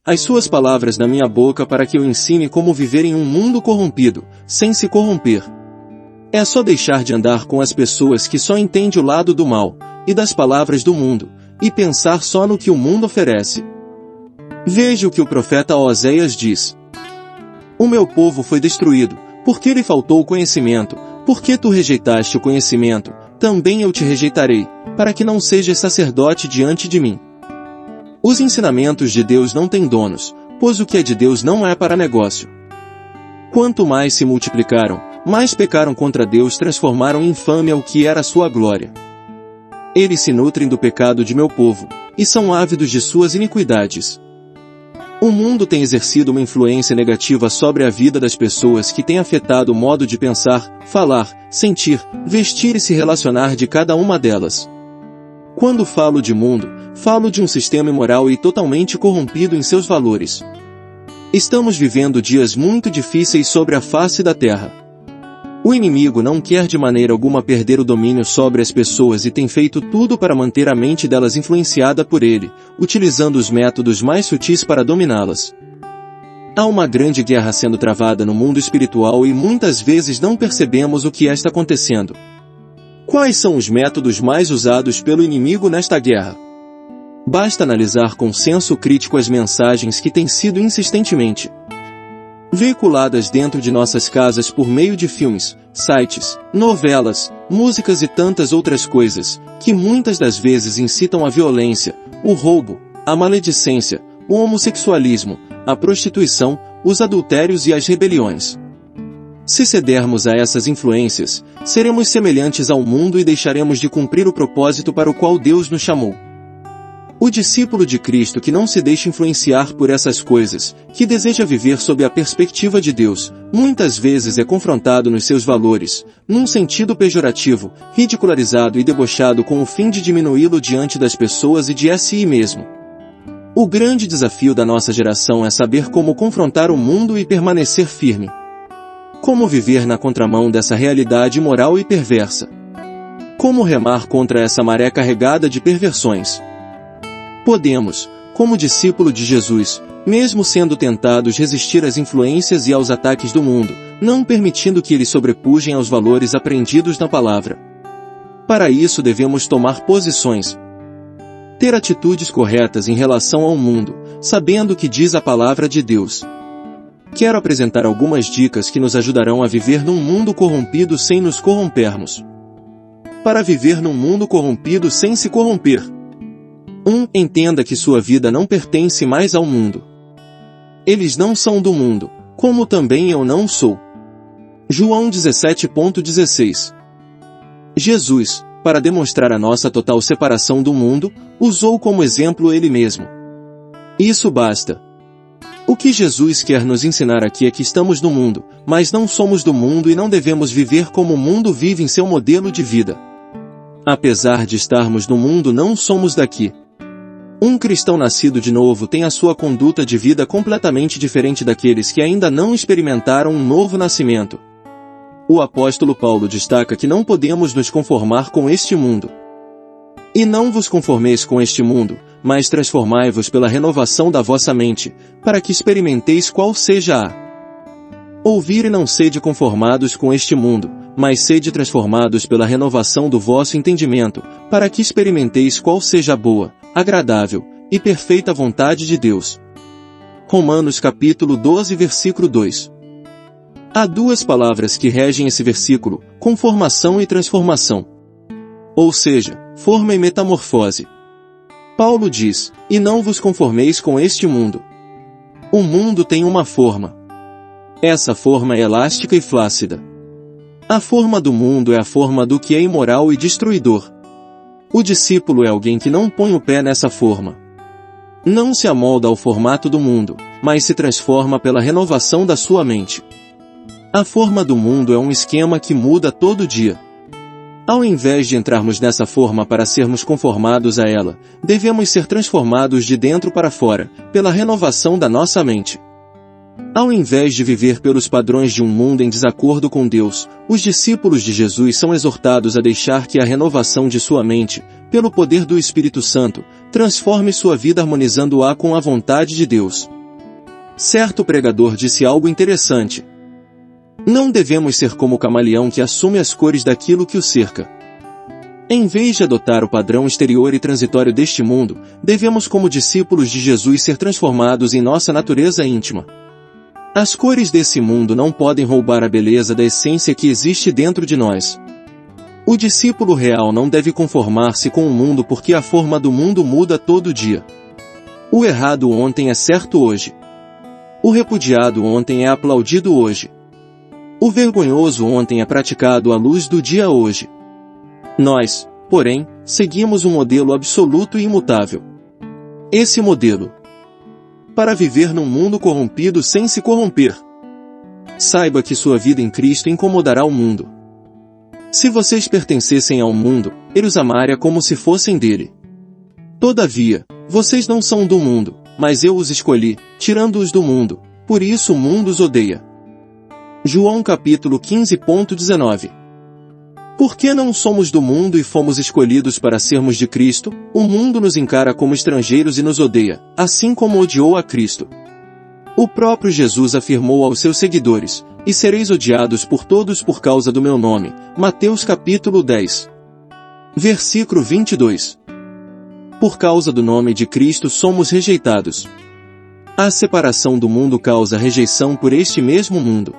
as suas palavras na minha boca para que eu ensine como viver em um mundo corrompido, sem se corromper. É só deixar de andar com as pessoas que só entendem o lado do mal, e das palavras do mundo, e pensar só no que o mundo oferece. Veja o que o profeta Oséias diz. O meu povo foi destruído, porque lhe faltou o conhecimento, porque tu rejeitaste o conhecimento, também eu te rejeitarei, para que não sejas sacerdote diante de mim. Os ensinamentos de Deus não têm donos, pois o que é de Deus não é para negócio. Quanto mais se multiplicaram, mais pecaram contra Deus, transformaram em infâmia o que era sua glória. Eles se nutrem do pecado de meu povo, e são ávidos de suas iniquidades. O mundo tem exercido uma influência negativa sobre a vida das pessoas que tem afetado o modo de pensar, falar, sentir, vestir e se relacionar de cada uma delas. Quando falo de mundo, falo de um sistema imoral e totalmente corrompido em seus valores. Estamos vivendo dias muito difíceis sobre a face da terra. O inimigo não quer de maneira alguma perder o domínio sobre as pessoas e tem feito tudo para manter a mente delas influenciada por ele, utilizando os métodos mais sutis para dominá-las. Há uma grande guerra sendo travada no mundo espiritual e muitas vezes não percebemos o que está acontecendo. Quais são os métodos mais usados pelo inimigo nesta guerra? Basta analisar com senso crítico as mensagens que têm sido insistentemente veiculadas dentro de nossas casas por meio de filmes, sites, novelas, músicas e tantas outras coisas, que muitas das vezes incitam a violência, o roubo, a maledicência, o homossexualismo, a prostituição, os adultérios e as rebeliões. Se cedermos a essas influências, seremos semelhantes ao mundo e deixaremos de cumprir o propósito para o qual Deus nos chamou. O discípulo de Cristo que não se deixa influenciar por essas coisas, que deseja viver sob a perspectiva de Deus, muitas vezes é confrontado nos seus valores, num sentido pejorativo, ridicularizado e debochado com o fim de diminuí-lo diante das pessoas e de si mesmo. O grande desafio da nossa geração é saber como confrontar o mundo e permanecer firme. Como viver na contramão dessa realidade imoral e perversa? Como remar contra essa maré carregada de perversões? Podemos, como discípulo de Jesus, mesmo sendo tentados, resistir às influências e aos ataques do mundo, não permitindo que eles sobrepujem aos valores aprendidos na palavra. Para isso devemos tomar posições, ter atitudes corretas em relação ao mundo, sabendo o que diz a palavra de Deus. Quero apresentar algumas dicas que nos ajudarão a viver num mundo corrompido sem nos corrompermos. Para viver num mundo corrompido sem se corromper. 1. Entenda que sua vida não pertence mais ao mundo. Eles não são do mundo, como também eu não sou. João 17,16. Jesus, para demonstrar a nossa total separação do mundo, usou como exemplo ele mesmo. Isso basta. O que Jesus quer nos ensinar aqui é que estamos no mundo, mas não somos do mundo e não devemos viver como o mundo vive em seu modelo de vida. Apesar de estarmos no mundo, não somos daqui. Um cristão nascido de novo tem a sua conduta de vida completamente diferente daqueles que ainda não experimentaram um novo nascimento. O apóstolo Paulo destaca que não podemos nos conformar com este mundo. E não vos conformeis com este mundo, mas transformai-vos pela renovação da vossa mente, para que experimenteis qual seja a ouvir e não sede conformados com este mundo, mas sede transformados pela renovação do vosso entendimento, para que experimenteis qual seja a boa, agradável e perfeita vontade de Deus. Romanos capítulo 12 versículo 2. Há duas palavras que regem esse versículo, conformação e transformação. Ou seja, forma e metamorfose. Paulo diz, e não vos conformeis com este mundo. O mundo tem uma forma. Essa forma é elástica e flácida. A forma do mundo é a forma do que é imoral e destruidor. O discípulo é alguém que não põe o pé nessa forma. Não se amolda ao formato do mundo, mas se transforma pela renovação da sua mente. A forma do mundo é um esquema que muda todo dia. Ao invés de entrarmos nessa forma para sermos conformados a ela, devemos ser transformados de dentro para fora, pela renovação da nossa mente. Ao invés de viver pelos padrões de um mundo em desacordo com Deus, os discípulos de Jesus são exortados a deixar que a renovação de sua mente, pelo poder do Espírito Santo, Transforme sua vida harmonizando-a com a vontade de Deus. Certo pregador disse algo interessante. Não devemos ser como o camaleão que assume as cores daquilo que o cerca. Em vez de adotar o padrão exterior e transitório deste mundo, devemos como discípulos de Jesus ser transformados em nossa natureza íntima. As cores desse mundo não podem roubar a beleza da essência que existe dentro de nós. O discípulo real não deve conformar-se com o mundo porque a forma do mundo muda todo dia. O errado ontem é certo hoje. O repudiado ontem é aplaudido hoje. O vergonhoso ontem é praticado à luz do dia hoje. Nós, porém, seguimos um modelo absoluto e imutável. Esse modelo. Para viver num mundo corrompido sem se corromper. Saiba que sua vida em Cristo incomodará o mundo. Se vocês pertencessem ao mundo, ele os amaria como se fossem dele. Todavia, vocês não são do mundo, mas eu os escolhi, tirando-os do mundo, por isso o mundo os odeia. João capítulo 15:19. Porque não somos do mundo e fomos escolhidos para sermos de Cristo, o mundo nos encara como estrangeiros e nos odeia, assim como odiou a Cristo. O próprio Jesus afirmou aos seus seguidores, e sereis odiados por todos por causa do meu nome. Mateus capítulo 10. Versículo 22. Por causa do nome de Cristo somos rejeitados. A separação do mundo causa rejeição por este mesmo mundo.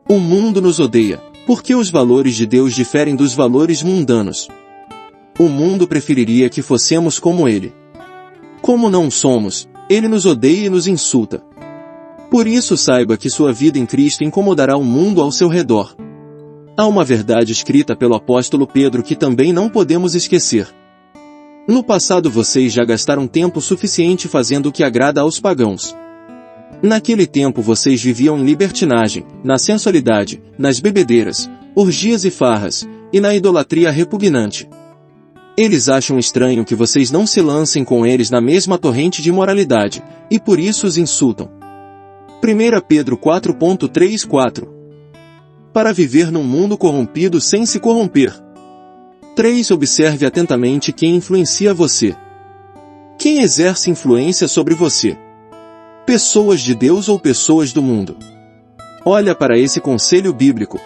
O mundo nos odeia, porque os valores de Deus diferem dos valores mundanos. O mundo preferiria que fossemos como ele. Como não somos, ele nos odeia e nos insulta. Por isso saiba que sua vida em Cristo incomodará o mundo ao seu redor. Há uma verdade escrita pelo apóstolo Pedro que também não podemos esquecer. No passado vocês já gastaram tempo suficiente fazendo o que agrada aos pagãos. Naquele tempo vocês viviam em libertinagem, na sensualidade, nas bebedeiras, orgias e farras, e na idolatria repugnante. Eles acham estranho que vocês não se lancem com eles na mesma torrente de imoralidade, e por isso os insultam. 1 Pedro 4.3-4. Para viver num mundo corrompido sem se corromper. 3. Observe atentamente quem influencia você. Quem exerce influência sobre você? Pessoas de Deus ou pessoas do mundo? Olha para esse conselho bíblico.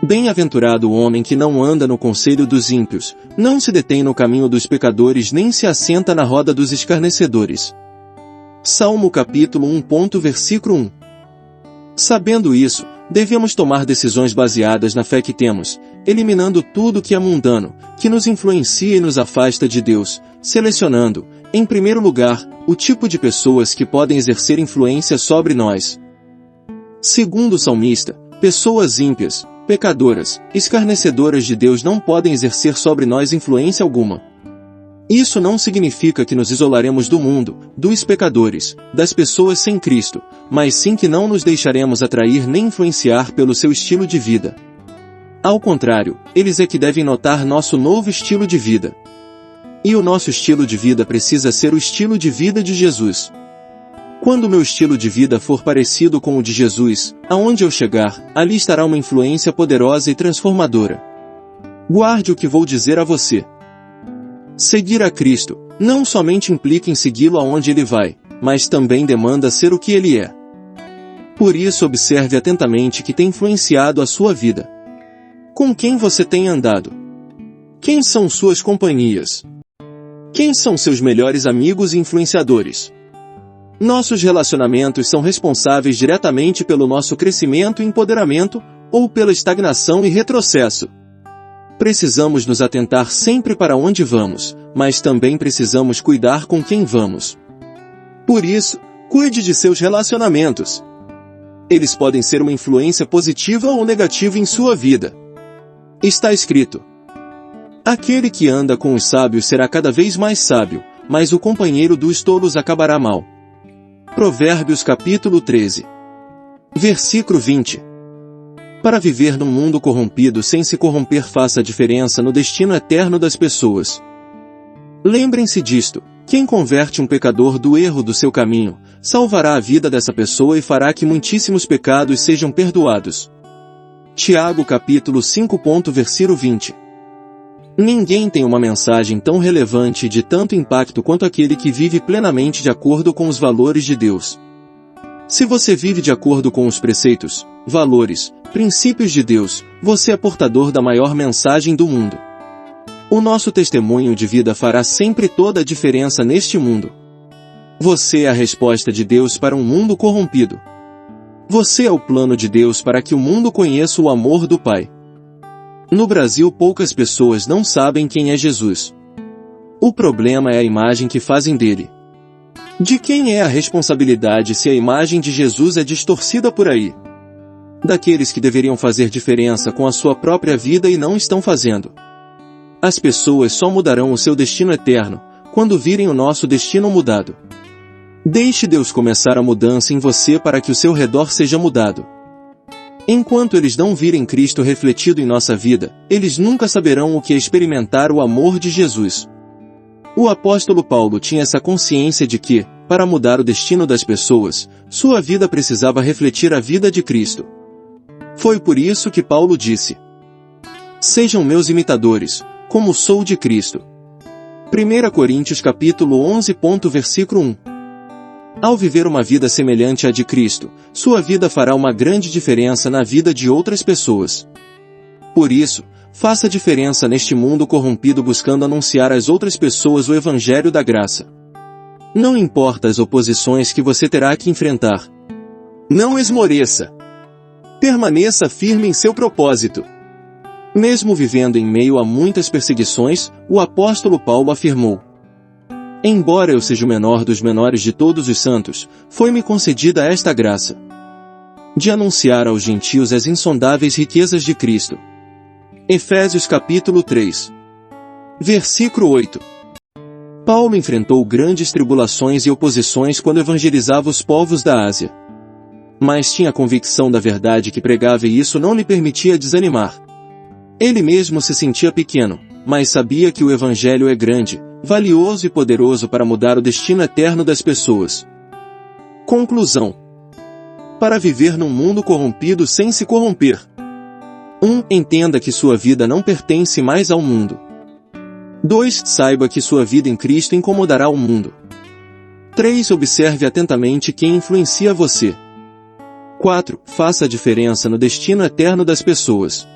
Bem-aventurado o homem que não anda no conselho dos ímpios, não se detém no caminho dos pecadores nem se assenta na roda dos escarnecedores. Salmo capítulo 1. Versículo 1. Sabendo isso, devemos tomar decisões baseadas na fé que temos, eliminando tudo que é mundano, que nos influencia e nos afasta de Deus, selecionando, em primeiro lugar, o tipo de pessoas que podem exercer influência sobre nós. Segundo o salmista, pessoas ímpias, pecadoras, escarnecedoras de Deus não podem exercer sobre nós influência alguma. Isso não significa que nos isolaremos do mundo, dos pecadores, das pessoas sem Cristo, mas sim que não nos deixaremos atrair nem influenciar pelo seu estilo de vida. Ao contrário, eles é que devem notar nosso novo estilo de vida. E o nosso estilo de vida precisa ser o estilo de vida de Jesus. Quando meu estilo de vida for parecido com o de Jesus, aonde eu chegar, ali estará uma influência poderosa e transformadora. Guarde o que vou dizer a você. Seguir a Cristo não somente implica em segui-lo aonde ele vai, mas também demanda ser o que ele é. Por isso observe atentamente que tem influenciado a sua vida. Com quem você tem andado? Quem são suas companhias? Quem são seus melhores amigos e influenciadores? Nossos relacionamentos são responsáveis diretamente pelo nosso crescimento e empoderamento, ou pela estagnação e retrocesso. Precisamos nos atentar sempre para onde vamos, mas também precisamos cuidar com quem vamos. Por isso, cuide de seus relacionamentos. Eles podem ser uma influência positiva ou negativa em sua vida. Está escrito: aquele que anda com os sábios será cada vez mais sábio, mas o companheiro dos tolos acabará mal. Provérbios capítulo 13. Versículo 20. Para viver num mundo corrompido sem se corromper faça a diferença no destino eterno das pessoas. Lembrem-se disto: quem converte um pecador do erro do seu caminho, salvará a vida dessa pessoa e fará que muitíssimos pecados sejam perdoados. Tiago capítulo 5. Versículo 20. Ninguém tem uma mensagem tão relevante e de tanto impacto quanto aquele que vive plenamente de acordo com os valores de Deus. Se você vive de acordo com os preceitos, valores, princípios de Deus, você é portador da maior mensagem do mundo. O nosso testemunho de vida fará sempre toda a diferença neste mundo. Você é a resposta de Deus para um mundo corrompido. Você é o plano de Deus para que o mundo conheça o amor do Pai. No Brasil, poucas pessoas não sabem quem é Jesus. O problema é a imagem que fazem dele. De quem é a responsabilidade se a imagem de Jesus é distorcida por aí? Daqueles que deveriam fazer diferença com a sua própria vida e não estão fazendo. As pessoas só mudarão o seu destino eterno quando virem o nosso destino mudado. Deixe Deus começar a mudança em você para que o seu redor seja mudado. Enquanto eles não virem Cristo refletido em nossa vida, eles nunca saberão o que é experimentar o amor de Jesus. O apóstolo Paulo tinha essa consciência de que, para mudar o destino das pessoas, sua vida precisava refletir a vida de Cristo. Foi por isso que Paulo disse: "Sejam meus imitadores, como sou de Cristo." 1 Coríntios capítulo 11. Versículo 1. Ao viver uma vida semelhante à de Cristo, sua vida fará uma grande diferença na vida de outras pessoas. Por isso, faça diferença neste mundo corrompido buscando anunciar às outras pessoas o Evangelho da graça. Não importa as oposições que você terá que enfrentar. Não esmoreça. Permaneça firme em seu propósito. Mesmo vivendo em meio a muitas perseguições, o apóstolo Paulo afirmou: "Embora eu seja o menor dos menores de todos os santos, foi-me concedida esta graça de anunciar aos gentios as insondáveis riquezas de Cristo." Efésios capítulo 3. Versículo 8. Paulo enfrentou grandes tribulações e oposições quando evangelizava os povos da Ásia. Mas tinha a convicção da verdade que pregava e isso não lhe permitia desanimar. Ele mesmo se sentia pequeno, mas sabia que o Evangelho é grande, valioso e poderoso para mudar o destino eterno das pessoas. Conclusão: para viver num mundo corrompido sem se corromper. 1. Entenda que sua vida não pertence mais ao mundo. 2. Saiba que sua vida em Cristo incomodará o mundo. 3. Observe atentamente quem influencia você. 4. Faça a diferença no destino eterno das pessoas.